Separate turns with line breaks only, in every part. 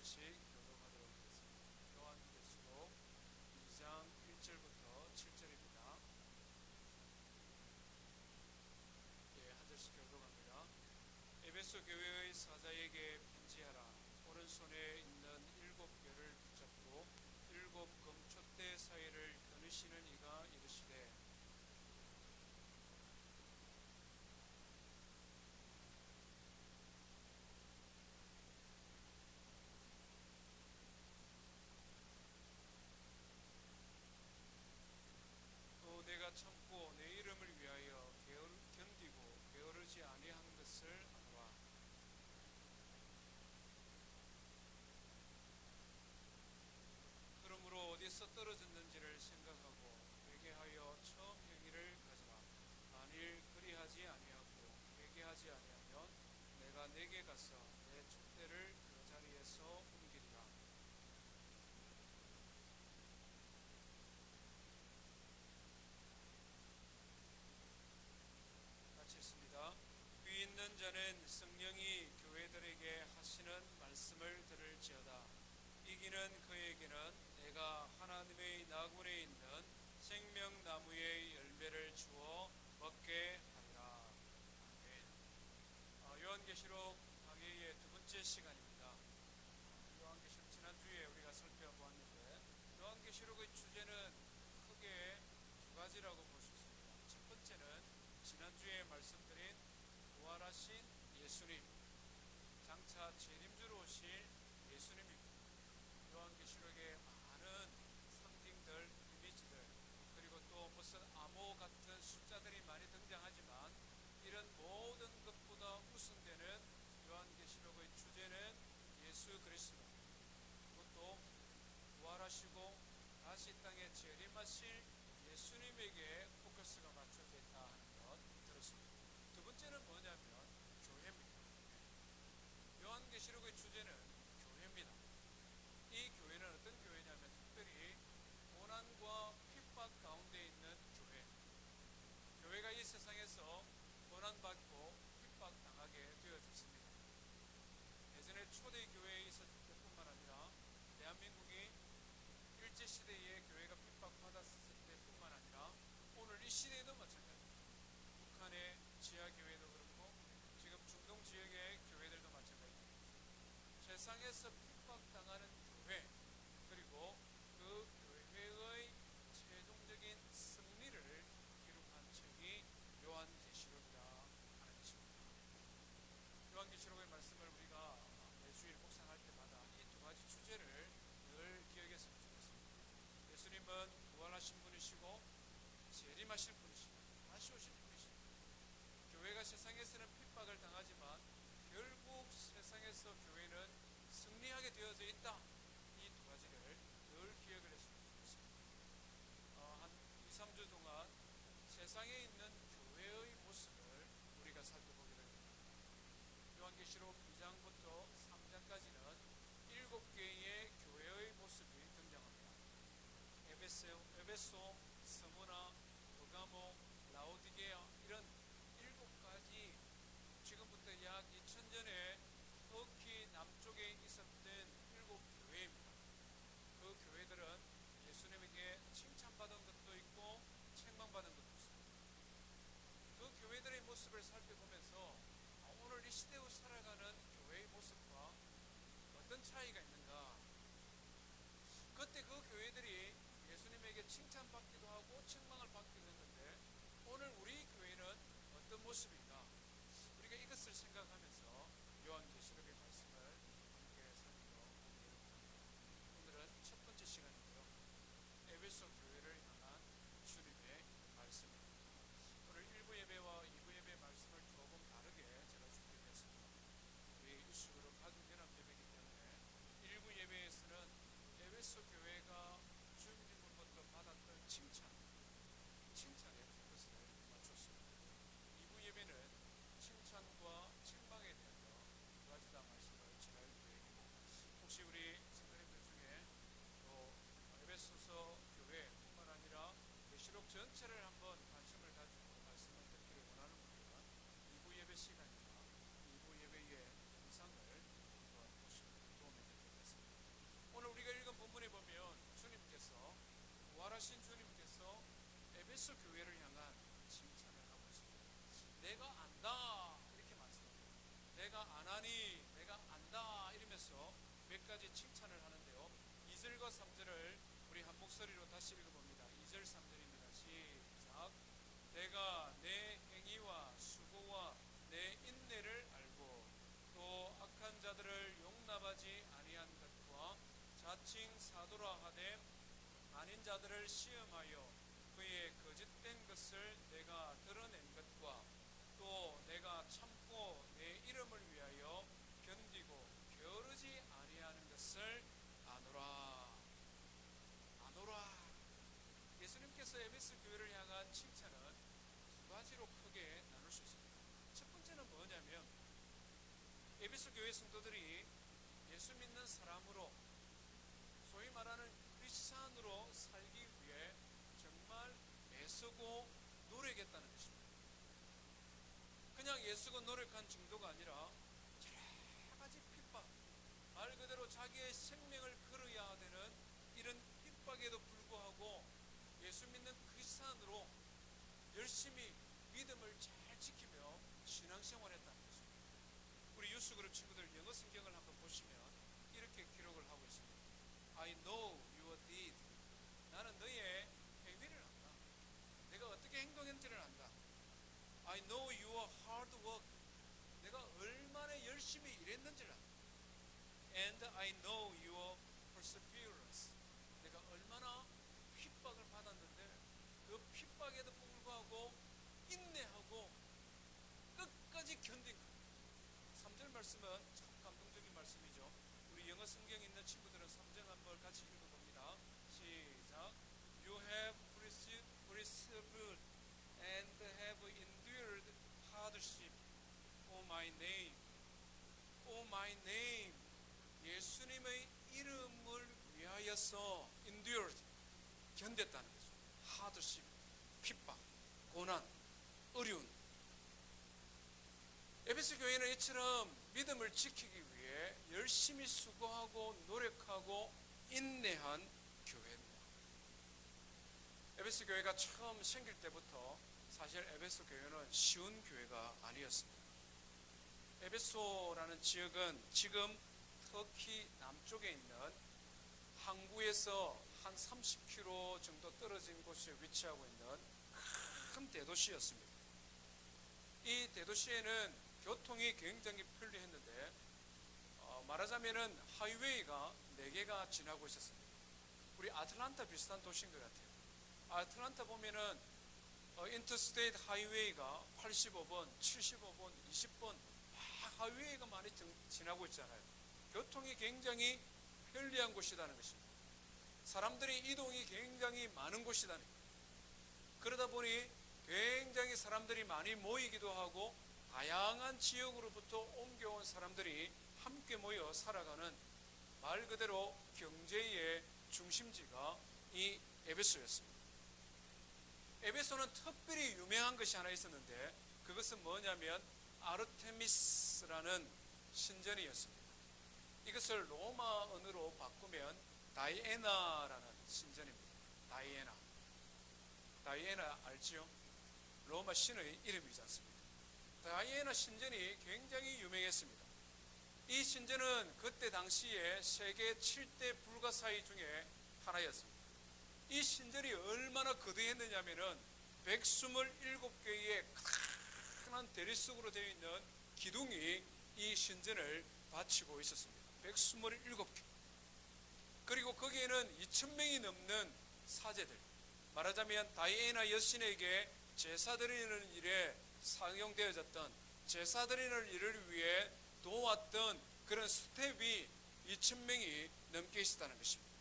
절씩 교독하도록 하겠습니다. 요한계시록 2장 1절부터 7절입니다. 한 절씩 교독합니다. 에베소 교회의 사자에게 편지하라. 오른손에 있는 7별을 붙잡고 7금촛대 사이를 겨누시는 이가 이르시되, 또 내가 참고 내 이름을 위하여 견디고 게으르지 아니한 것을 알아. 그러므로 어디서 떨어졌는지를 생각하고 회개하여 처음 행위를 가져라. 만일 그리하지 아니하고 회개하지 아니하면 내가 내게 가서 내 촛대를 그 자리에서 옮기리라. 마쳤습니다. 귀 있는 자는 성령이 교회들에게 하시는 말씀을 들을지어다. 이기는 그에게는 내가 하나님의 나군에 있는 생명나무의 열매를 주어 먹게 하리라. 아멘. 요한계시록 강해의 두 번째 시간입니다. 요한계시록 지난주에 우리가 살펴보았는데, 요한계시록의 주제는 크게 두 가지라고 볼 수 있습니다. 첫 번째는 지난주에 말씀드린 부활하신 예수님, 장차 재림주로 오실 예수님입니다. 요한계시록에 많은 상징들, 이미지들, 그리고 또 무슨 암호 같은 숫자들이 많이 등장하지만, 이런 모든 것보다 우선되는 요한계시록의 주제는 예수 그리스도, 그것도 부활하시고 다시 땅에 재림하실 예수님에게 포커스가 맞춰져 있다 하는 것 들었습니다. 두 번째는 뭐냐면 교회입니다. 요한계시록의 주제는 교회입니다. 이 교회는 어떤 교회냐면 특별히 고난과 핍박 가운데 있는 교회. 교회가 이 세상에서 고난받고 핍박당하게 되어졌습니다. 예전에 초대교회에 있었을 때뿐만 아니라 대한민국이 일제시대에 교회가 핍박받았을 때뿐만 아니라 오늘 이 시대에도 마찬가지입니다. 북한의 지하교회도 그렇고 지금 중동 지역의 교회들도 마찬가지입니다. 세상에서 핍박당하는 교회, 그리고 그 교회의 최종적인 승리를 기록한 책이 요한계시록이라 하는 것입니다. 요한계시록의 말씀을 우리가 매주일 묵상할 때마다 이 두 가지 주제를 늘 기억했으면 좋겠습니다. 예수님은 부활하신 분이시고 재림하실 분이시고 다시 오실 분이시고, 교회가 세상에서는 핍박을 당하지만 결국 세상에서 교회는 승리하게 되어져 있다. 이 두 가지를 늘 기억을 했으면 좋겠습니다. 한 2, 3주 동안 세상에 있는 교회의 모습을 우리가 살펴보기로 합니다. 요한계시록 2장부터 3장까지는 7개의 교회의 모습이 등장합니다. 에베소, 스무나, 버가모, 라오디게아, 이런 7가지, 지금부터 약 2000년에 터키 남쪽에 있었던 7교회입니다. 그 교회들은 예수님에게 칭찬받은 것도 있고 책망받은 것도 있습니다. 그 교회들의 모습을 살펴보면서 오늘 이 시대에 살아가는 교회의 모습과 어떤 차이가 있는가. 그때 그 교회들이 예수님에게 칭찬받기도 하고 책망을 받기도 했는데, 오늘 우리 교회는 어떤 모습인가. 우리가 이것을 생각하면서 요한계시록의 말씀을 함께 살펴보기로 합니다. 오늘은 첫 번째 시간이고요. 에베소 교회를 향한 주님의 말씀입니다. 오늘 1부 예배와 2부 예배 말씀을 조금 다르게 제가 준비했습니다. 우리 일식으로 가족연합 예배이기 때문에 1부 예배에서는 에베소 교회가 주님으로부터 받았던 칭찬에 포커스를 맞췄습니다. 2부 예배는 칭찬과 책망에 대한 에베소 교회를 향한 칭찬을 하고 있습니다. 내가 안다 이렇게 말씀합니다. 내가 안 하니 내가 안다 이러면서 몇 가지 칭찬을 하는데요. 2절과 3절을 우리 한 목소리로 다시 읽어봅니다. 2절 3절입니다. 시작. 내가 내 행위와 수고와 내 인내를 알고 또 악한 자들을 용납하지 아니한 것과 자칭 사도라 하되 아닌 자들을 시험하여 그의 거짓된 것을 내가 드러낸 것과 또 내가 참고 내 이름을 위하여 견디고 게으르지 아니하는 것을 아노라. 아노라. 예수님께서 에베소 교회를 향한 칭찬은 두 가지로 크게 나눌 수 있습니다. 첫 번째는 뭐냐면 에베소 교회 성도들이 예수 믿는 사람으로 소위 말하는 크리스찬으로 살기 위해 정말 애쓰고 노력했다는 것입니다. 그냥 애쓰고 노력한 정도가 아니라 여러 가지 핍박, 말 그대로 자기의 생명을 걸어야 되는 이런 핍박에도 불구하고 예수 믿는 크리스찬으로 열심히 믿음을 잘 지키며 신앙생활했다는 것입니다. 우리 유스그룹 친구들 영어 성경을 한번 보시면 이렇게 기록을 하고 있습니다. I know your deed. 나는 너의 행위를 안다. 내가 어떻게 행동했는지를 안다. I know your hard work. 내가 얼마나 열심히 일했는지를 안다. And I know your perseverance. 내가 얼마나 핍박을 받았는데 그 핍박에도 불구하고 인내하고 끝까지 견딘 것. 3절 말씀은 참 감동적인 말씀이죠. 우리 영어 성경 있는 친구들은 3절 한번 같이 읽어봅니다. 시작. You have persevered and have endured hardship for my name. For my name. 예수님의 이름을 위하여서 endured, 견뎠다는 거죠. hardship, 핍박, 고난, 어려운. 에베소 교회는 이처럼 믿음을 지키기 위해 열심히 수고하고 노력하고 인내한 교회입니다. 에베소 교회가 처음 생길 때부터 사실 에베소 교회는 쉬운 교회가 아니었습니다. 에베소라는 지역은 지금 터키 남쪽에 있는 항구에서 한 30km 정도 떨어진 곳에 위치하고 있는 큰 대도시였습니다. 이 대도시에는 교통이 굉장히 편리했는데 말하자면은 하이웨이가 4개가 지나고 있었습니다. 우리 아틀란타 비슷한 도시인 것 같아요. 아틀란타 보면은 인터스테이트 하이웨이가 85번, 75번, 20번 하이웨이가 많이 지나고 있잖아요. 교통이 굉장히 편리한 곳이라는 것입니다. 사람들이 이동이 굉장히 많은 곳이라는 거예요. 그러다 보니 굉장히 사람들이 많이 모이기도 하고 다양한 지역으로부터 옮겨온 사람들이 함께 모여 살아가는 말 그대로 경제의 중심지가 이 에베소였습니다. 에베소는 특별히 유명한 것이 하나 있었는데 그것은 뭐냐면 아르테미스라는 신전이었습니다. 이것을 로마어로 바꾸면 다이애나라는 신전입니다. 다이애나 알지요? 로마 신의 이름이지 않습니까? 다이애나 신전이 굉장히 유명했습니다. 이 신전은 그때 당시에 세계 7대 불가사의 중에 하나였습니다. 이 신전이 얼마나 거대했느냐면은 127개의 큰 대리석으로 되어 있는 기둥이 이 신전을 바치고 있었습니다. 127개. 그리고 거기에는 2,000명이 넘는 사제들, 말하자면 다이애나 여신에게 제사 드리는 일에 사용되어졌던 제사 드리는 일을 위해 도왔던 그런 스텝이 2,000명이 넘게 있었다는 것입니다.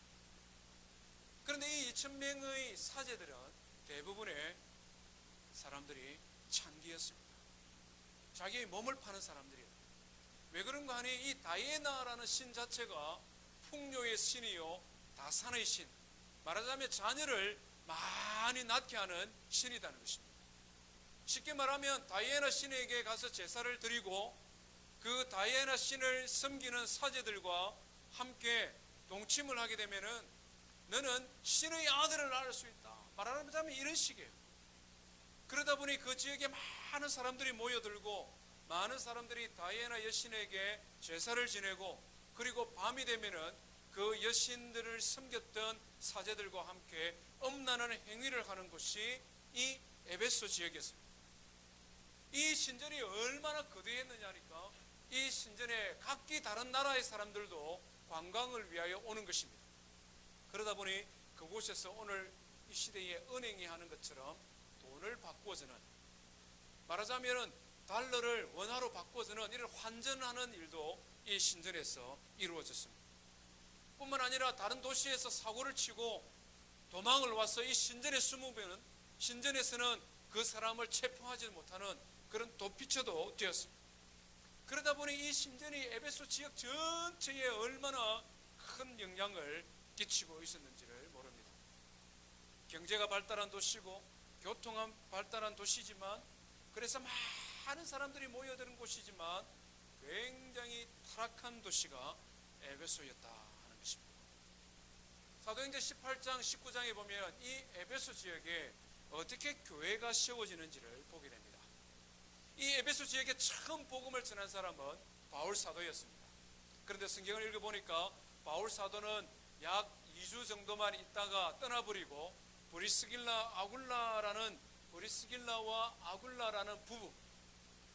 그런데 이 2,000명의 사제들은 대부분의 사람들이 창기였습니다. 자기의 몸을 파는 사람들이에요. 왜 그런가 하니 이 다이애나라는 신 자체가 풍요의 신이요 다산의 신, 말하자면 자녀를 많이 낳게 하는 신이라는 것입니다. 쉽게 말하면 다이애나 신에게 가서 제사를 드리고 그 다이애나 신을 섬기는 사제들과 함께 동침을 하게 되면은 너는 신의 아들을 낳을 수 있다. 말하자면 이런 식이에요. 그러다 보니 그 지역에 많은 사람들이 모여들고 많은 사람들이 다이애나 여신에게 제사를 지내고, 그리고 밤이 되면은 그 여신들을 섬겼던 사제들과 함께 음란한 행위를 하는 곳이 이 에베소 지역이었습니다. 이 신전이 얼마나 거대했느냐니까 이 신전에 각기 다른 나라의 사람들도 관광을 위하여 오는 것입니다. 그러다 보니 그곳에서 오늘 이 시대에 은행이 하는 것처럼 돈을 바꾸어서는, 말하자면 달러를 원화로 바꾸어서는 이런 환전하는 일도 이 신전에서 이루어졌습니다. 뿐만 아니라 다른 도시에서 사고를 치고 도망을 와서 이 신전에 숨으면 신전에서는 그 사람을 체포하지 못하는 그런 도피처도 되었습니다. 그러다 보니 이 신전이 에베소 지역 전체에 얼마나 큰 영향을 끼치고 있었는지를 모릅니다. 경제가 발달한 도시고 교통은 발달한 도시지만, 그래서 많은 사람들이 모여드는 곳이지만 굉장히 타락한 도시가 에베소였다 하는 것입니다. 사도행전 18장 19장에 보면 이 에베소 지역에 어떻게 교회가 세워지는지를 보게 됩니다. 이 에베소 지역에 처음 복음을 전한 사람은 바울 사도였습니다. 그런데 성경을 읽어보니까 바울 사도는 약 2주 정도만 있다가 떠나버리고 브리스길라와 아굴라라는 부부,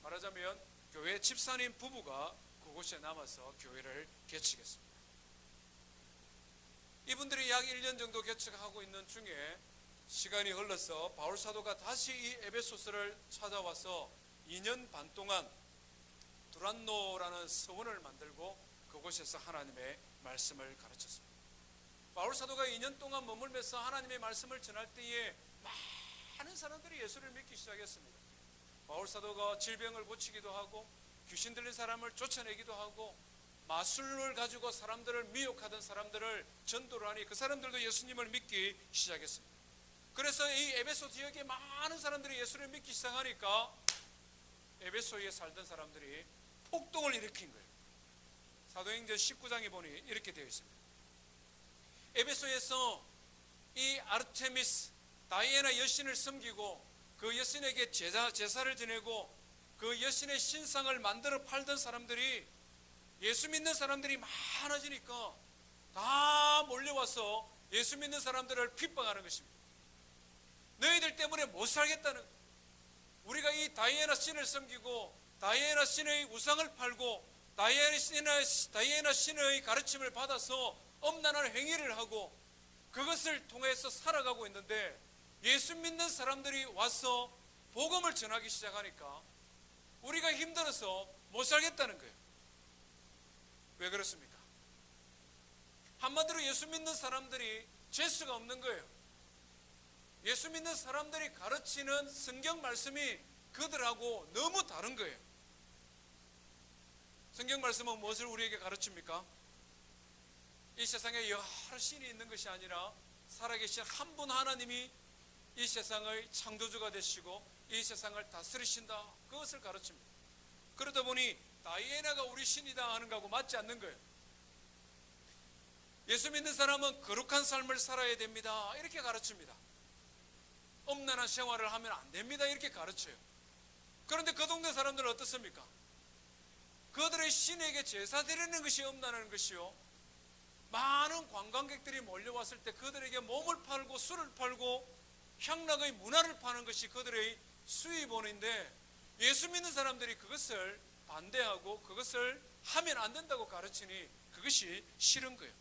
말하자면 교회 집사님 부부가 그곳에 남아서 교회를 개척했습니다. 이분들이 약 1년 정도 개척하고 있는 중에 시간이 흘러서 바울 사도가 다시 이 에베소서를 찾아와서 2년 반 동안 두란노라는 서원을 만들고 그곳에서 하나님의 말씀을 가르쳤습니다. 바울 사도가 2년 동안 머물면서 하나님의 말씀을 전할 때에 많은 사람들이 예수를 믿기 시작했습니다. 바울 사도가 질병을 고치기도 하고 귀신 들린 사람을 쫓아내기도 하고 마술을 가지고 사람들을 미혹하던 사람들을 전도를 하니 그 사람들도 예수님을 믿기 시작했습니다. 그래서 이 에베소 지역에 많은 사람들이 예수를 믿기 시작하니까 에베소에 살던 사람들이 폭동을 일으킨 거예요. 사도행전 19장에 보니 이렇게 되어 있습니다. 에베소에서 이 아르테미스 다이애나 여신을 섬기고 그 여신에게 제사를 지내고 그 여신의 신상을 만들어 팔던 사람들이, 예수 믿는 사람들이 많아지니까 다 몰려와서 예수 믿는 사람들을 핍박하는 것입니다. 너희들 때문에 못 살겠다는, 우리가 이 다이애나 신을 섬기고 다이애나 신의 우상을 팔고 다이애나 신의 가르침을 받아서 엄난한 행위를 하고 그것을 통해서 살아가고 있는데, 예수 믿는 사람들이 와서 복음을 전하기 시작하니까 우리가 힘들어서 못 살겠다는 거예요. 왜 그렇습니까? 한마디로 예수 믿는 사람들이 재수가 없는 거예요. 예수 믿는 사람들이 가르치는 성경 말씀이 그들하고 너무 다른 거예요. 성경 말씀은 무엇을 우리에게 가르칩니까? 이 세상에 여러 신이 있는 것이 아니라 살아계신 한 분 하나님이 이 세상의 창조주가 되시고 이 세상을 다스리신다, 그것을 가르칩니다. 그러다 보니 다이애나가 우리 신이다 하는 거하고 맞지 않는 거예요. 예수 믿는 사람은 거룩한 삶을 살아야 됩니다, 이렇게 가르칩니다. 엄난한 생활을 하면 안 됩니다, 이렇게 가르쳐요. 그런데 그 동네 사람들은 어떻습니까? 그들의 신에게 제사 드리는 것이 엄난한 것이요, 많은 관광객들이 몰려왔을 때 그들에게 몸을 팔고 술을 팔고 향락의 문화를 파는 것이 그들의 수입원인데, 예수 믿는 사람들이 그것을 반대하고 그것을 하면 안 된다고 가르치니 그것이 싫은 거예요.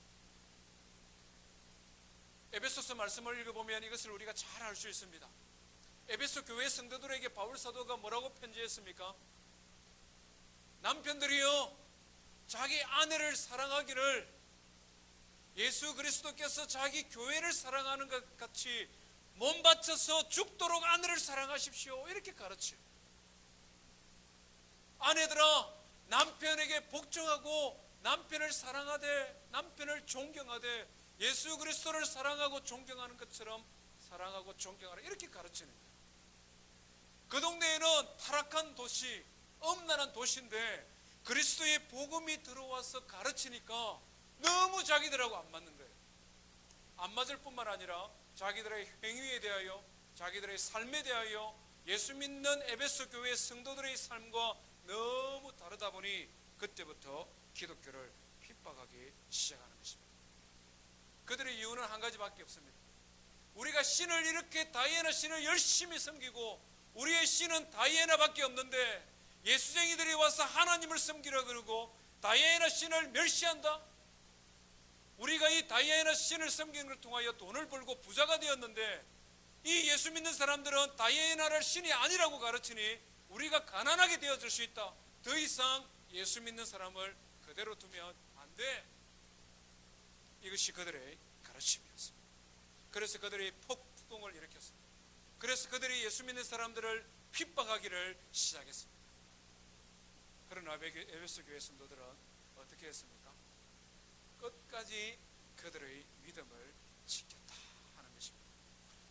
에베소서 말씀을 읽어보면 이것을 우리가 잘 알 수 있습니다. 에베소 교회 성도들에게 바울 사도가 뭐라고 편지했습니까? 남편들이요, 자기 아내를 사랑하기를 예수 그리스도께서 자기 교회를 사랑하는 것 같이 몸 바쳐서 죽도록 아내를 사랑하십시오, 이렇게 가르쳐요. 아내들아, 남편에게 복종하고 남편을 사랑하되 남편을 존경하되 예수 그리스도를 사랑하고 존경하는 것처럼 사랑하고 존경하라, 이렇게 가르치는 거예요. 그 동네에는 타락한 도시, 엄난한 도시인데 그리스도의 복음이 들어와서 가르치니까 너무 자기들하고 안 맞는 거예요. 안 맞을 뿐만 아니라 자기들의 행위에 대하여, 자기들의 삶에 대하여 예수 믿는 에베소 교회 성도들의 삶과 너무 다르다 보니 그때부터 기독교를 핍박하기 시작하는 것입니다. 그들의 이유는 한 가지밖에 없습니다. 우리가 신을 이렇게 다이애나 신을 열심히 섬기고 우리의 신은 다이애나밖에 없는데 예수쟁이들이 와서 하나님을 섬기라 그러고 다이애나 신을 멸시한다? 우리가 이 다이애나 신을 섬기는 걸 통하여 돈을 벌고 부자가 되었는데 이 예수 믿는 사람들은 다이애나를 신이 아니라고 가르치니 우리가 가난하게 되어질 수 있다. 더 이상 예수 믿는 사람을 그대로 두면 안 돼. 이것이 그들의 가르침이었습니다. 그래서 그들이 폭동을 일으켰습니다. 그래서 그들이 예수 믿는 사람들을 핍박하기를 시작했습니다. 그러나 에베소 교회 성도들은 어떻게 했습니까? 끝까지 그들의 믿음을 지켰다 하는 것입니다.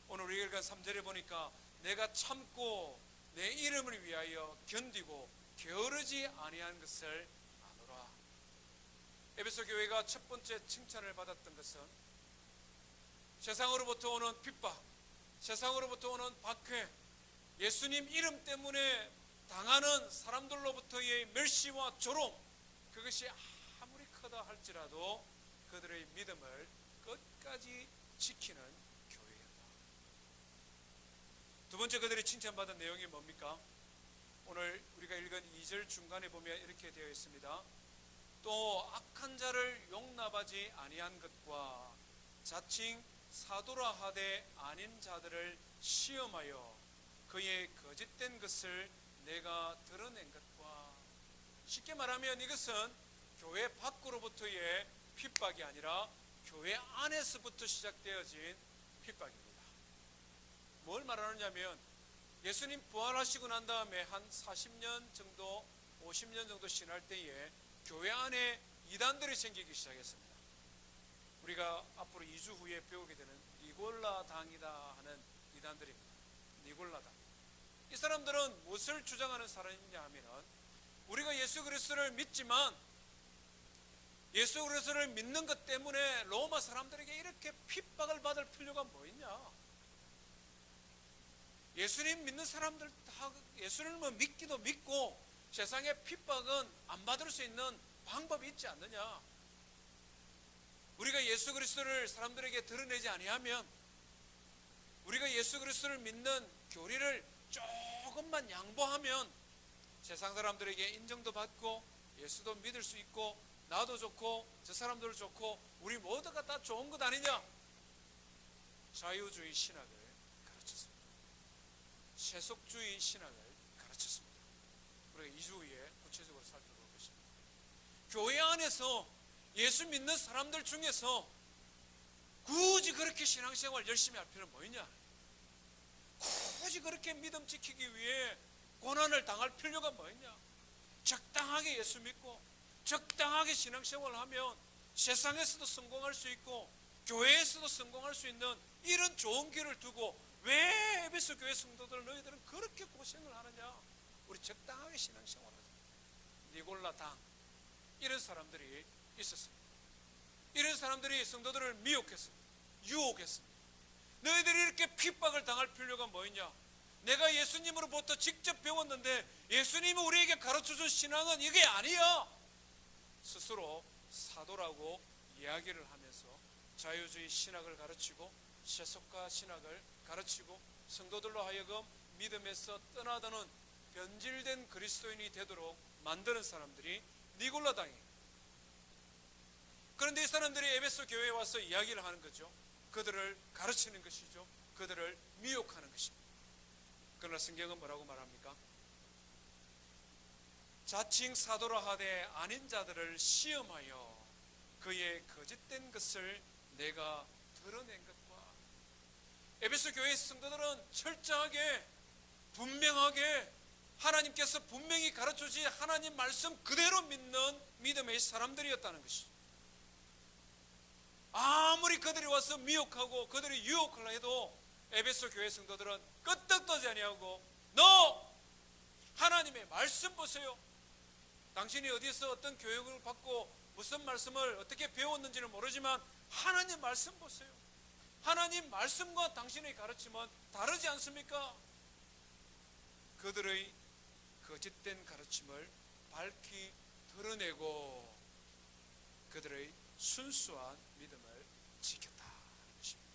오늘 우리가 3절에 보니까 내가 참고 내 이름을 위하여 견디고 게으르지 아니한 것을 아노라. 에베소 교회가 첫 번째 칭찬을 받았던 것은 세상으로부터 오는 핍박, 세상으로부터 오는 박해, 예수님 이름 때문에 당하는 사람들로부터의 멸시와 조롱, 그것이 아무리 크다 할지라도 그들의 믿음을 끝까지 지키는 교회였다. 두 번째 그들이 칭찬받은 내용이 뭡니까? 오늘 우리가 읽은 2절 중간에 보면 이렇게 되어 있습니다. 또 악한 자를 용납하지 아니한 것과 자칭 사도라 하되 아닌 자들을 시험하여 그의 거짓된 것을 내가 드러낸 것과, 쉽게 말하면 이것은 교회 밖으로부터의 핍박이 아니라 교회 안에서부터 시작되어진 핍박입니다. 뭘 말하느냐면 예수님 부활하시고 난 다음에 한 40년 정도 50년 정도 지날 때에 교회 안에 이단들이 생기기 시작했습니다. 우리가 앞으로 2주 후에 배우게 되는 니골라 당이다 하는 이단들입니다. 니골라 당. 이 사람들은 무엇을 주장하는 사람이냐 하면은 우리가 예수 그리스도를 믿지만 예수 그리스도를 믿는 것 때문에 로마 사람들에게 이렇게 핍박을 받을 필요가 뭐 있냐? 예수님 믿는 사람들 다 예수님을 믿기도 믿고 세상의 핍박은 안 받을 수 있는 방법이 있지 않느냐? 우리가 예수 그리스도를 사람들에게 드러내지 아니하면, 우리가 예수 그리스도를 믿는 교리를 조금만 양보하면 세상 사람들에게 인정도 받고 예수도 믿을 수 있고 나도 좋고 저 사람들도 좋고 우리 모두가 다 좋은 것 아니냐? 자유주의 신학을 가르쳤습니다. 세속주의 신학을 가르쳤습니다. 우리가 2주 후에 구체적으로 살펴볼 것입니다. 교회 안에서 예수 믿는 사람들 중에서 굳이 그렇게 신앙생활 열심히 할 필요는 뭐 있냐? 굳이 그렇게 믿음 지키기 위해 고난을 당할 필요가 뭐 있냐? 적당하게 예수 믿고 적당하게 신앙생활을 하면 세상에서도 성공할 수 있고 교회에서도 성공할 수 있는 이런 좋은 길을 두고 왜 에베소 교회 성도들 너희들은 그렇게 고생을 하느냐? 우리 적당하게 신앙생활을 하자. 니골라 당, 이런 사람들이 있었습니다. 이런 사람들이 성도들을 미혹했습니다. 유혹했습니다. 너희들이 이렇게 핍박을 당할 필요가 뭐 있냐? 내가 예수님으로부터 직접 배웠는데 예수님이 우리에게 가르쳐준 신앙은 이게 아니야. 스스로 사도라고 이야기를 하면서 자유주의 신학을 가르치고 세속화 신학을 가르치고 성도들로 하여금 믿음에서 떠나드는 변질된 그리스도인이 되도록 만드는 사람들이 니골라 당이에요. 그런데 이 사람들이 에베소 교회에 와서 이야기를 하는 거죠. 그들을 가르치는 것이죠. 그들을 미혹하는 것입니다. 그러나 성경은 뭐라고 말합니까? 자칭 사도라 하되 아닌 자들을 시험하여 그의 거짓된 것을 내가 드러낸 것과, 에베소 교회의 성도들은 철저하게 분명하게 하나님께서 분명히 가르쳐주신 하나님 말씀 그대로 믿는 믿음의 사람들이었다는 것이죠. 아무리 그들이 와서 미혹하고 그들이 유혹을 해도 에베소 교회 성도들은 끄떡떠지 아니하고 너 하나님의 말씀 보세요. 당신이 어디서 어떤 교육을 받고 무슨 말씀을 어떻게 배웠는지는 모르지만 하나님 말씀 보세요. 하나님 말씀과 당신의 가르침은 다르지 않습니까? 그들의 거짓된 가르침을 밝히 드러내고 그들의 순수한 믿음을 지켰다는 것입니다.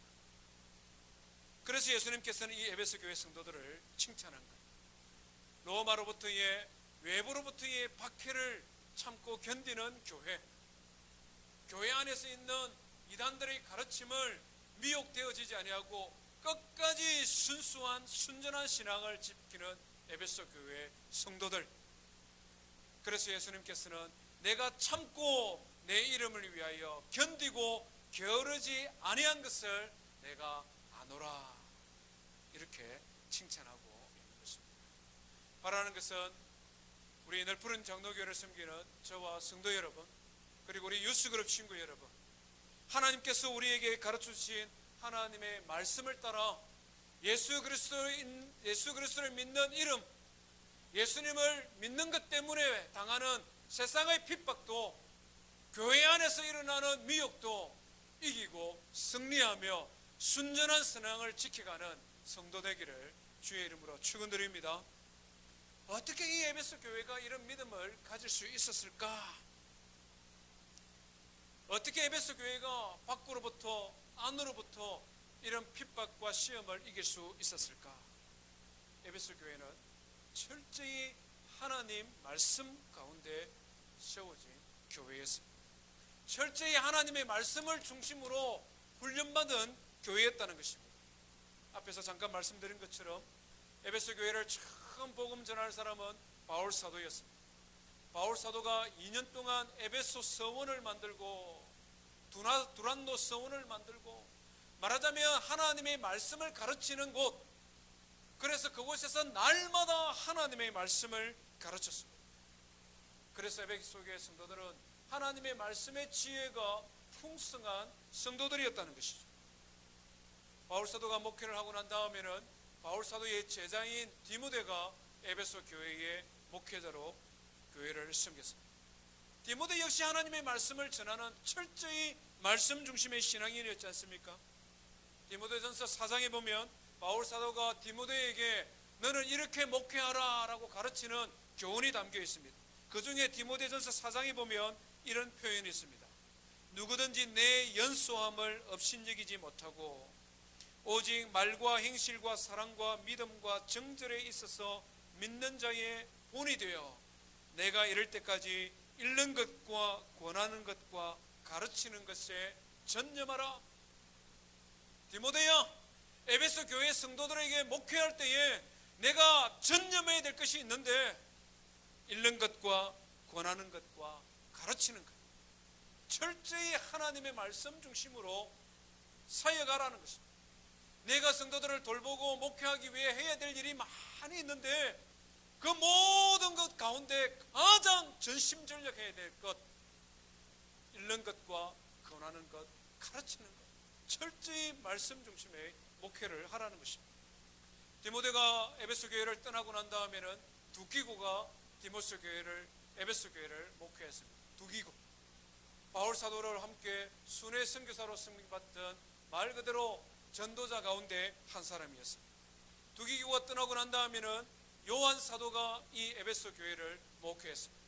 그래서 예수님께서는 이 에베소 교회 성도들을 칭찬한 거예요. 로마로부터의 외부로부터의 박해를 참고 견디는 교회 안에서 있는 이단들의 가르침을 미혹되어지지 아니하고 끝까지 순수한 순전한 신앙을 지키는 에베소 교회 성도들. 그래서 예수님께서는 내가 참고 내 이름을 위하여 견디고 게으르지 아니한 것을 내가 아노라, 이렇게 칭찬하고 있는 것입니다. 바라는 것은 우리 널푸른 장로교회를 섬기는 저와 성도 여러분, 그리고 우리 유스그룹 친구 여러분, 하나님께서 우리에게 가르쳐 주신 하나님의 말씀을 따라 예수 그리스도를 믿는 이름, 예수님을 믿는 것 때문에 당하는 세상의 핍박도, 교회 안에서 일어나는 미혹도 이기고 승리하며 순전한 신앙을 지켜가는 성도 되기를 주의 이름으로 축원드립니다. 어떻게 이 에베소 교회가 이런 믿음을 가질 수 있었을까? 어떻게 에베소 교회가 밖으로부터 안으로부터 이런 핍박과 시험을 이길 수 있었을까? 에베소 교회는 철저히 하나님 말씀 가운데 세워진 교회였습니다. 철저히 하나님의 말씀을 중심으로 훈련받은 교회였다는 것입니다. 앞에서 잠깐 말씀드린 것처럼 에베소 교회를 처음 복음 전할 사람은 바울 사도였습니다. 바울 사도가 2년 동안 에베소 서원을 만들고 두란노 서원을 만들고, 말하자면 하나님의 말씀을 가르치는 곳, 그래서 그곳에서 날마다 하나님의 말씀을 가르쳤습니다. 그래서 에베소 교회 성도들은 하나님의 말씀의 지혜가 풍성한 성도들이었다는 것이죠. 바울 사도가 목회를 하고 난 다음에는 바울 사도의 제자인 디모데가 에베소 교회의 목회자로 교회를 섬겼습니다. 디모데 역시 하나님의 말씀을 전하는 철저히 말씀 중심의 신앙인이었지 않습니까? 디모데전서 4장에 보면 바울 사도가 디모데에게 너는 이렇게 목회하라 라고 가르치는 교훈이 담겨 있습니다. 그 중에 디모데전서 4장에 보면 이런 표현이 있습니다. 누구든지 내 연소함을 업신여기지 못하고 오직 말과 행실과 사랑과 믿음과 정절에 있어서 믿는 자의 본이 되어 내가 이를 때까지 읽는 것과 권하는 것과 가르치는 것에 전념하라. 디모데야, 에베소 교회 성도들에게 목회할 때에 내가 전념해야 될 것이 있는데 읽는 것과 권하는 것과 가르치는 것, 철저히 하나님의 말씀 중심으로 사역하라는 것입니다. 내가 성도들을 돌보고 목회하기 위해 해야 될 일이 많이 있는데 그 모든 것 가운데 가장 전심전력해야 될 것, 읽는 것과 권하는 것, 가르치는 것, 철저히 말씀 중심의 목회를 하라는 것입니다. 디모데가 에베소 교회를 떠나고 난 다음에는 두기고가 에베소 교회를 목회했습니다. 두기고, 바울 사도를 함께 순회 선교사로 승리받던 말 그대로 전도자 가운데 한 사람이었습니다. 두기고가 떠나고 난 다음에는 요한 사도가 이 에베소 교회를 목회했습니다.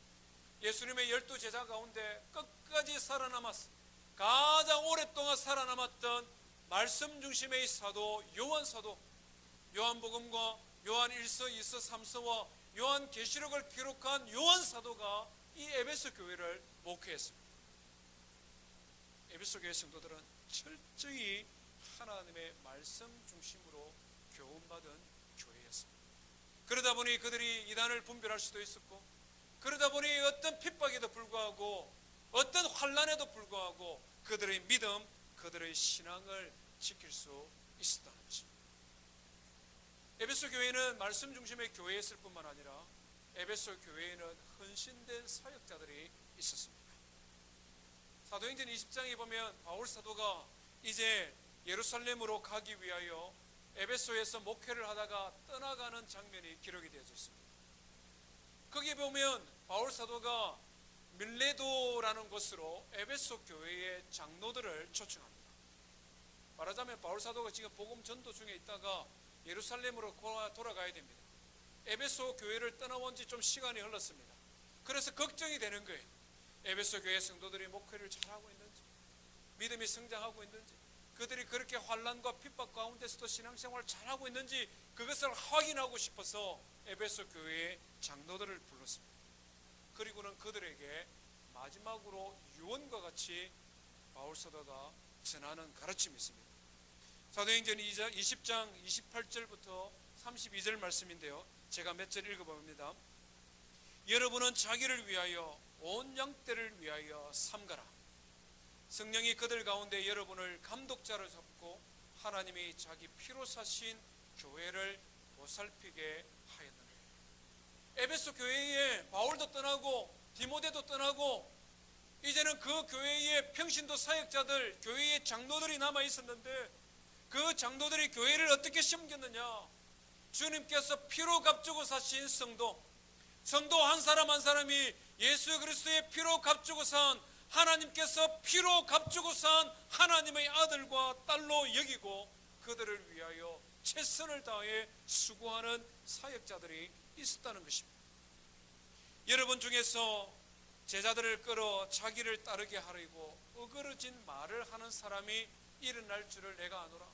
예수님의 12 제자 가운데 끝까지 살아남았어, 가장 오랫동안 살아남았던 말씀 중심의 사도 요한 사도, 요한복음과 요한 1서, 2서, 3서와 요한 계시록을 기록한 요한 사도가 이 에베소 교회를 목회했습니다. 에베소 교회 성도들은 철저히 하나님의 말씀 중심으로 교훈받은 교회였습니다. 그러다 보니 그들이 이단을 분별할 수도 있었고, 그러다 보니 어떤 핍박에도 불구하고 어떤 환난에도 불구하고 그들의 믿음, 그들의 신앙을 지킬 수 있었다는 것입니다. 에베소 교회는 말씀 중심의 교회였을 뿐만 아니라 에베소 교회에는 헌신된 사역자들이 있었습니다. 사도행전 20장에 보면 바울 사도가 이제 예루살렘으로 가기 위하여 에베소에서 목회를 하다가 떠나가는 장면이 기록이 되어 있습니다. 거기에 보면 바울 사도가 밀레도라는 곳으로 에베소 교회의 장로들을 초청합니다. 말하자면 바울 사도가 지금 복음 전도 중에 있다가 예루살렘으로 돌아가야 됩니다. 에베소 교회를 떠나온 지 좀 시간이 흘렀습니다. 그래서 걱정이 되는 거예요. 에베소 교회 성도들이 목회를 잘하고 있는지, 믿음이 성장하고 있는지, 그들이 그렇게 환난과 핍박 가운데서도 신앙생활을 잘하고 있는지 그것을 확인하고 싶어서 에베소 교회의 장로들을 불렀습니다. 그리고는 그들에게 마지막으로 유언과 같이 바울 사도가 전하는 가르침이 있습니다. 사도행전 20장 28절부터 32절 말씀인데요, 제가 몇 절 읽어봅니다. 여러분은 자기를 위하여 온 양떼를 위하여 삼가라. 성령이 그들 가운데 여러분을 감독자로 잡고 하나님이 자기 피로 사신 교회를 보살피게 하였느니라. 에베소 교회에 바울도 떠나고 디모데도 떠나고 이제는 그 교회의 평신도 사역자들, 교회의 장로들이 남아 있었는데 그 장로들이 교회를 어떻게 섬겼느냐? 주님께서 피로 값주고 사신 성도 한 사람 한 사람이 예수 그리스도의 피로 값주고 산, 하나님께서 피로 값주고 산 하나님의 아들과 딸로 여기고 그들을 위하여 최선을 다해 수고하는 사역자들이 있었다는 것입니다. 여러분 중에서 제자들을 끌어 자기를 따르게 하려고 어그러진 말을 하는 사람이 일어날 줄을 내가 아노라.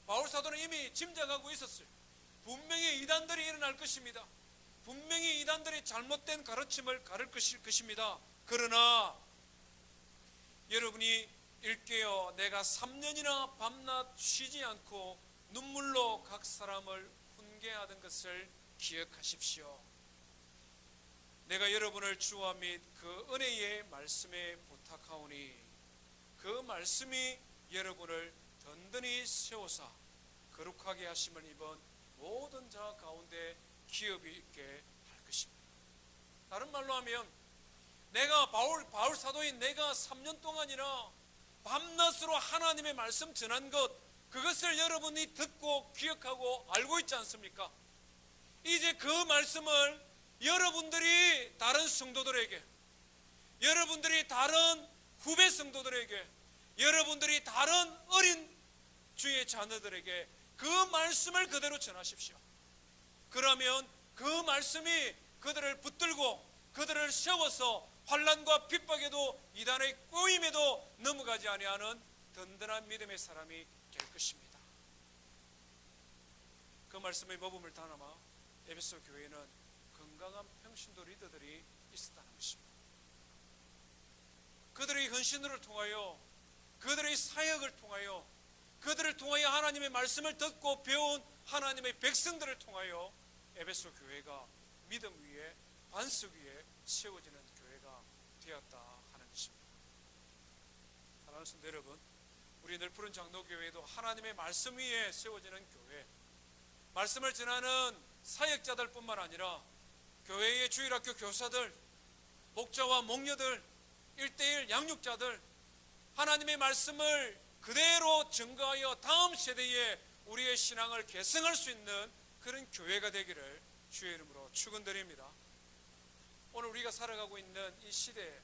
바울 사도는 이미 짐작하고 있었어요. 분명히 이단들이 일어날 것입니다. 분명히 이단들이 잘못된 가르침을 가를 것입니다. 그러나 여러분이 일깨어 내가 3년이나 밤낮 쉬지 않고 눈물로 각 사람을 훈계하던 것을 기억하십시오. 내가 여러분을 주와 및 그 은혜의 말씀에 부탁하오니 그 말씀이 여러분을 든든히 세우사 거룩하게 하심을 입은 모든 자 가운데 기업이 있게 할 것입니다. 다른 말로 하면 내가 바울 사도인 내가 3년 동안이나 밤낮으로 하나님의 말씀 전한 것, 그것을 여러분이 듣고 기억하고 알고 있지 않습니까? 이제 그 말씀을 여러분들이 다른 성도들에게, 여러분들이 다른 후배 성도들에게, 여러분들이 다른 어린 주의 자녀들에게 그 말씀을 그대로 전하십시오. 그러면 그 말씀이 그들을 붙들고 그들을 세워서 환난과 핍박에도 이단의 꼬임에도 넘어가지 아니하는 든든한 믿음의 사람이 될 것입니다. 그 말씀의 모범을 담아 에베소 교회는 건강한 평신도 리더들이 있었다는 것입니다. 그들의 헌신을 통하여, 그들의 사역을 통하여, 그들을 통하여 하나님의 말씀을 듣고 배운 하나님의 백성들을 통하여 에베소 교회가 믿음 위에, 반석 위에 세워지는 교회가 되었다 하는 것입니다. 사랑하는 성도 여러분, 우리 늘푸른 장로교회도 하나님의 말씀 위에 세워지는 교회, 말씀을 전하는 사역자들 뿐만 아니라 교회의 주일학교 교사들, 목자와 목녀들, 1:1 양육자들, 하나님의 말씀을 그대로 증거하여 다음 세대에 우리의 신앙을 계승할 수 있는 그런 교회가 되기를 주의 이름으로 축원드립니다. 오늘 우리가 살아가고 있는 이 시대에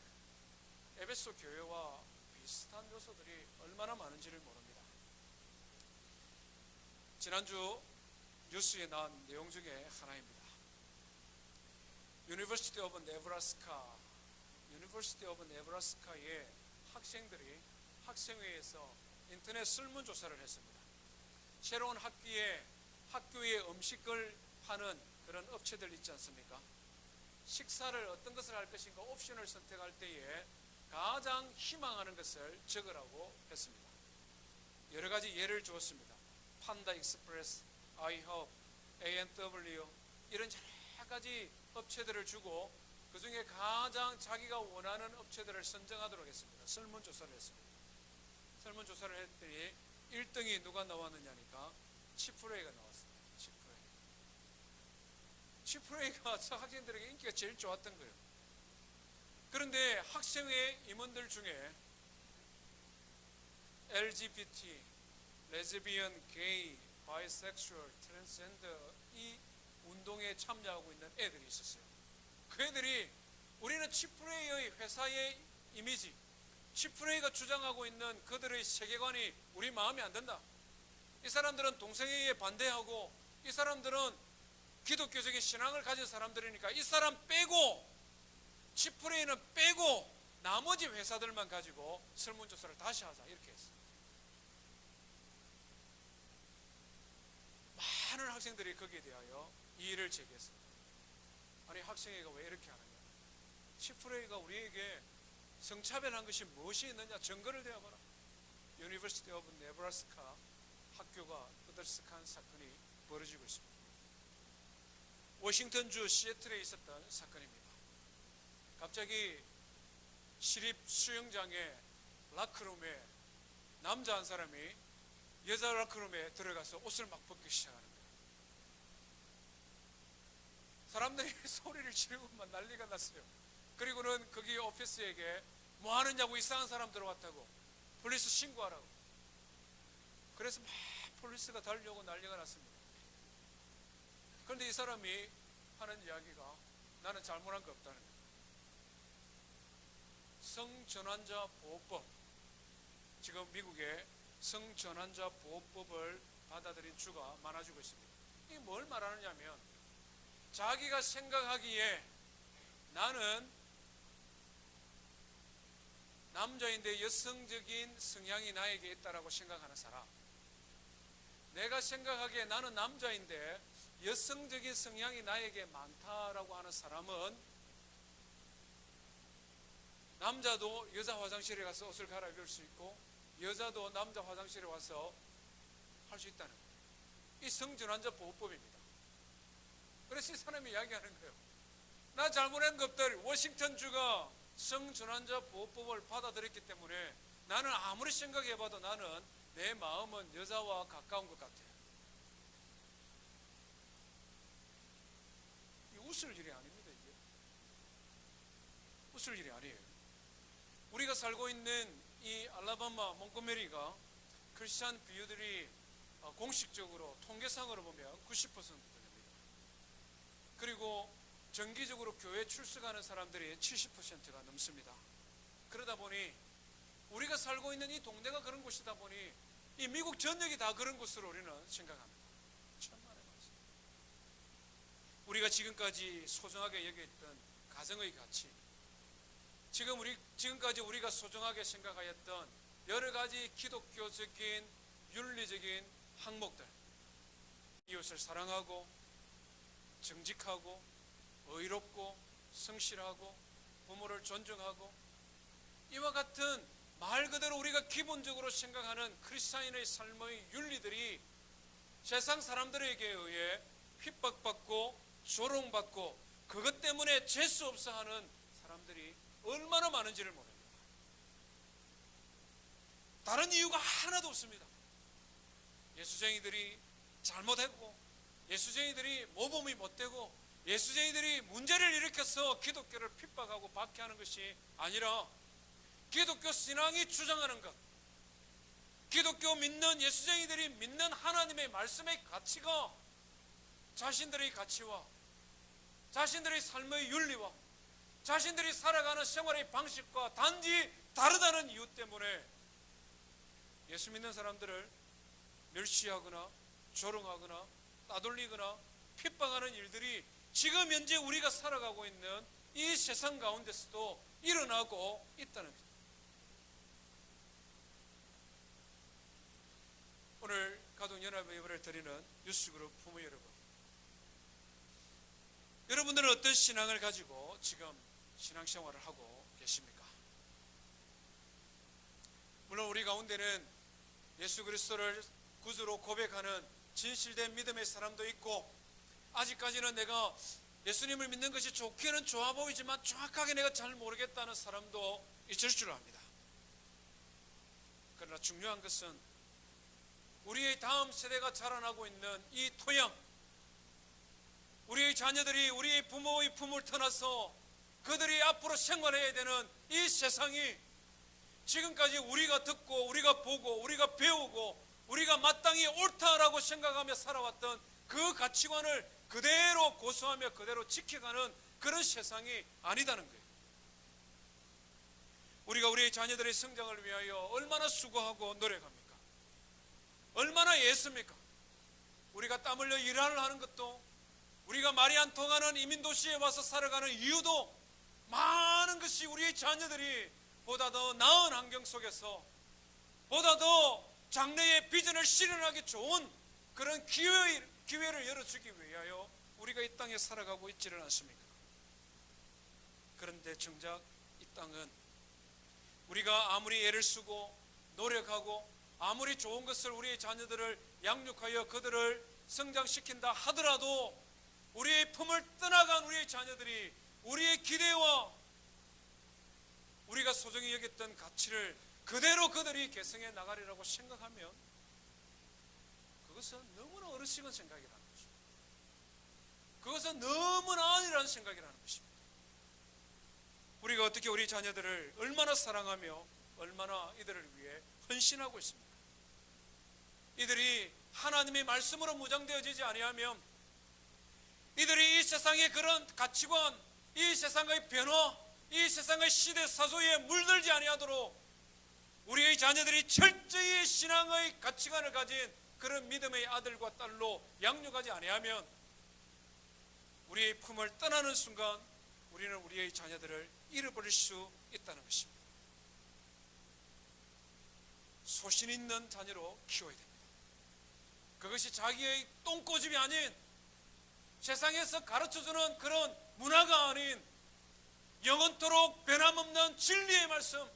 에베소 교회와 비슷한 요소들이 얼마나 많은지를 모릅니다. 지난주 뉴스에 나온 내용 중에 하나입니다. 유니버시티 오브 네브라스카의 학생들이 학생회에서 인터넷 설문조사를 했습니다. 새로운 학교에 음식을 파는 그런 업체들 있지 않습니까? 식사를 어떤 것을 할 것인가 옵션을 선택할 때에 가장 희망하는 것을 적으라고 했습니다. 여러 가지 예를 주었습니다. 판다 익스프레스, 아이허브, A&W 이런 여러 가지 업체들을 주고 그 중에 가장 자기가 원하는 업체들을 선정하도록 했습니다. 설문조사를 했습니다. 설문조사를 했더니 1등이 누가 나왔느냐니까 치프레이가 나왔습니다. 치프레이가 학생들에게 인기가 제일 좋았던 거예요. 그런데 학생회 임원들 중에 LGBT, 레즈비언, 게이, 바이섹슈얼, 트랜스젠더 이 운동에 참여하고 있는 애들이 있었어요. 그 애들이 우리는 치프레이의 회사의 이미지, 치프레이가 주장하고 있는 그들의 세계관이 우리 마음에 안 든다. 이 사람들은 동성애에 반대하고 이 사람들은 기독교적인 신앙을 가진 사람들이니까 이 사람 빼고, 치프레이는 빼고 나머지 회사들만 가지고 설문조사를 다시 하자 이렇게 했어요. 많은 학생들이 거기에 대하여 이의를 제기했습니다. 아니, 학생회가 왜 이렇게 하느냐? 치프레이가 우리에게 성차별한 것이 무엇이 있느냐? 증거를 대어봐라. 유니버시티 오브 네브라스카 학교가 떠들썩한 사건이 벌어지고 있습니다. 워싱턴주 시애틀에 있었던 사건입니다. 갑자기 시립 수영장의 라커룸에 남자 한 사람이 여자 라커룸에 들어가서 옷을 막 벗기 시작하는 거예요. 사람들이 소리를 지르고만 난리가 났어요. 그리고는 거기 오피스에게 뭐 하느냐고, 이상한 사람 들어왔다고, 폴리스 신고하라고. 그래서 막 폴리스가 달려오고 난리가 났습니다. 그런데 이 사람이 하는 이야기가 나는 잘못한 거 없다는 거예요. 성전환자 보호법, 지금 미국에 성전환자 보호법을 받아들인 주가 많아지고 있습니다. 이게 뭘 말하느냐면, 자기가 생각하기에 나는 남자인데 여성적인 성향이 나에게 있다라고 생각하는 사람, 내가 생각하기에 나는 남자인데 여성적인 성향이 나에게 많다라고 하는 사람은 남자도 여자 화장실에 가서 옷을 갈아입을 수 있고 여자도 남자 화장실에 와서 할 수 있다는 거예요. 이 성전환자 보호법입니다. 그래서 이 사람이 이야기하는 거예요. 나 잘못한 거 없다. 워싱턴주가 성전환자 보호법을 받아들였기 때문에 나는 아무리 생각해봐도 나는 내 마음은 여자와 가까운 것 같아요. 이 웃을 일이 아닙니다. 이게 웃을 일이 아니에요. 우리가 살고 있는 이 알라바마 몽고메리가 크리스찬 비율들이 공식적으로 통계상으로 보면 90%입니다. 그리고 정기적으로 교회 출석하는 사람들이 70%가 넘습니다. 그러다 보니 우리가 살고 있는 이 동네가 그런 곳이다 보니 이 미국 전역이 다 그런 곳으로 우리는 생각합니다. 천만에 많습니다. 우리가 지금까지 소중하게 여겼던 가정의 가치, 지금까지 우리가 소중하게 생각하였던 여러 가지 기독교적인 윤리적인 항목들, 이웃을 사랑하고 정직하고 의롭고 성실하고 부모를 존중하고, 이와 같은 말 그대로 우리가 기본적으로 생각하는 크리스찬인의 삶의 윤리들이 세상 사람들에게 의해 핍박받고 조롱받고 그것 때문에 재수 없어 하는 사람들이 얼마나 많은지를 모릅니다. 다른 이유가 하나도 없습니다. 예수쟁이들이 잘못했고, 예수쟁이들이 모범이 못되고, 예수쟁이들이 문제를 일으켜서 기독교를 핍박하고 박해하는 것이 아니라 기독교 신앙이 주장하는 것, 기독교 믿는 예수쟁이들이 믿는 하나님의 말씀의 가치가 자신들의 가치와 자신들의 삶의 윤리와 자신들이 살아가는 생활의 방식과 단지 다르다는 이유 때문에 예수 믿는 사람들을 멸시하거나 조롱하거나 따돌리거나 핍박하는 일들이 지금 현재 우리가 살아가고 있는 이 세상 가운데서도 일어나고 있다는 겁니다. 오늘 가족연합의 예배를 드리는 뉴스그룹 부모 여러분, 여러분들은 어떤 신앙을 가지고 지금 신앙생활을 하고 계십니까? 물론 우리 가운데는 예수 그리스도를 구주로 고백하는 진실된 믿음의 사람도 있고, 아직까지는 내가 예수님을 믿는 것이 좋기는 좋아 보이지만 정확하게 내가 잘 모르겠다는 사람도 있을 줄 압니다. 그러나 중요한 것은 우리의 다음 세대가 자라나고 있는 이 토양, 우리의 자녀들이 우리의 부모의 품을 떠나서 그들이 앞으로 생활해야 되는 이 세상이 지금까지 우리가 듣고 우리가 보고 우리가 배우고 우리가 마땅히 옳다라고 생각하며 살아왔던 그 가치관을 그대로 고수하며 그대로 지켜가는 그런 세상이 아니다는 거예요. 우리가 우리의 자녀들의 성장을 위하여 얼마나 수고하고 노력합니까? 얼마나 애씁니까? 우리가 땀 흘려 일을 하는 것도 우리가 말이 안 통하는 이민도시에 와서 살아가는 이유도 많은 것이 우리의 자녀들이 보다 더 나은 환경 속에서 보다 더 장래의 비전을 실현하기 좋은 그런 기회를 열어주기 위하여 우리가 이 땅에 살아가고 있지는 않습니까? 그런데 정작 이 땅은 우리가 아무리 애를 쓰고 노력하고 아무리 좋은 것을 우리의 자녀들을 양육하여 그들을 성장시킨다 하더라도 우리의 품을 떠나간 우리의 자녀들이 우리의 기대와 우리가 소중히 여겼던 가치를 그대로 그들이 계승해 나가리라고 생각하면 그것은 너무나 어리석은 생각이라는 것입니다. 그것은 너무나 아니라는 생각이라는 것입니다. 우리가 어떻게 우리 자녀들을 얼마나 사랑하며 얼마나 이들을 위해 헌신하고 있습니까? 이들이 하나님의 말씀으로 무장되어지지 아니하면 이들이 이 세상의 그런 가치관, 이 세상의 변화, 이 세상의 시대 사소에 물들지 아니하도록 우리의 자녀들이 철저히 신앙의 가치관을 가진 그런 믿음의 아들과 딸로 양육하지 아니하면 우리의 품을 떠나는 순간 우리는 우리의 자녀들을 잃어버릴 수 있다는 것입니다. 소신 있는 자녀로 키워야 됩니다. 그것이 자기의 똥꼬집이 아닌 세상에서 가르쳐주는 그런 문화가 아닌 영원토록 변함없는 진리의 말씀,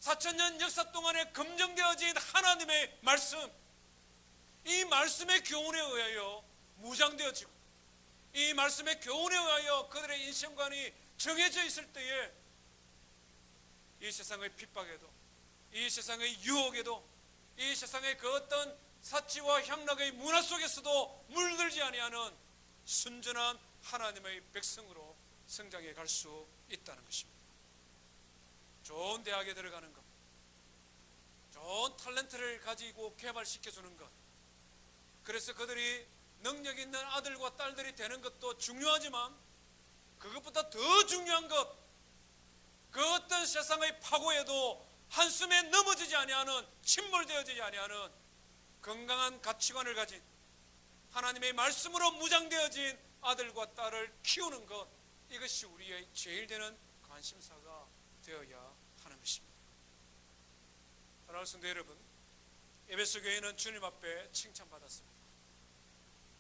4000년 역사 동안에 검증되어진 하나님의 말씀, 이 말씀의 교훈에 의하여 무장되어지고 이 말씀의 교훈에 의하여 그들의 인생관이 정해져 있을 때에 이 세상의 핍박에도 이 세상의 유혹에도 이 세상의 그 어떤 사치와 향락의 문화 속에서도 물들지 아니하는 순전한 하나님의 백성으로 성장해 갈 수 있다는 것입니다. 좋은 대학에 들어가는 것, 좋은 탤런트를 가지고 개발시켜주는 것, 그래서 그들이 능력 있는 아들과 딸들이 되는 것도 중요하지만 그것보다 더 중요한 것, 그 어떤 세상의 파고에도 한숨에 넘어지지 아니하는, 침몰되어지지 아니하는 건강한 가치관을 가진 하나님의 말씀으로 무장되어진 아들과 딸을 키우는 것, 이것이 우리의 제일 되는 관심사가 되어야 하는 것입니다. 사랑하는 성도 여러분, 에베소 교회는 주님 앞에 칭찬받았습니다.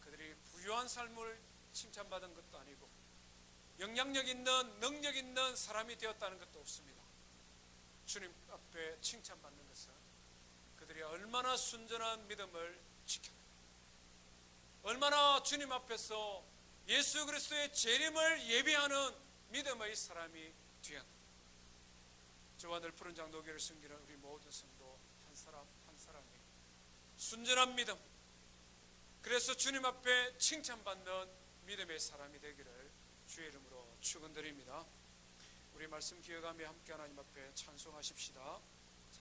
그들이 부유한 삶을 칭찬받은 것도 아니고 영향력 있는 능력 있는 사람이 되었다는 것도 없습니다. 주님 앞에 칭찬받는 것은 그들이 얼마나 순전한 믿음을 지켰는가, 얼마나 주님 앞에서 예수 그리스도의 재림을 예비하는 믿음의 사람이 되었는가. 저와 늘 푸른 장로교를 섬기는 우리 모든 성도 한 사람 한 사람이 순전한 믿음, 그래서 주님 앞에 칭찬받는 믿음의 사람이 되기를 주의 이름으로 축원드립니다. 우리 말씀 기억하며 함께 하나님 앞에 찬송하십시다.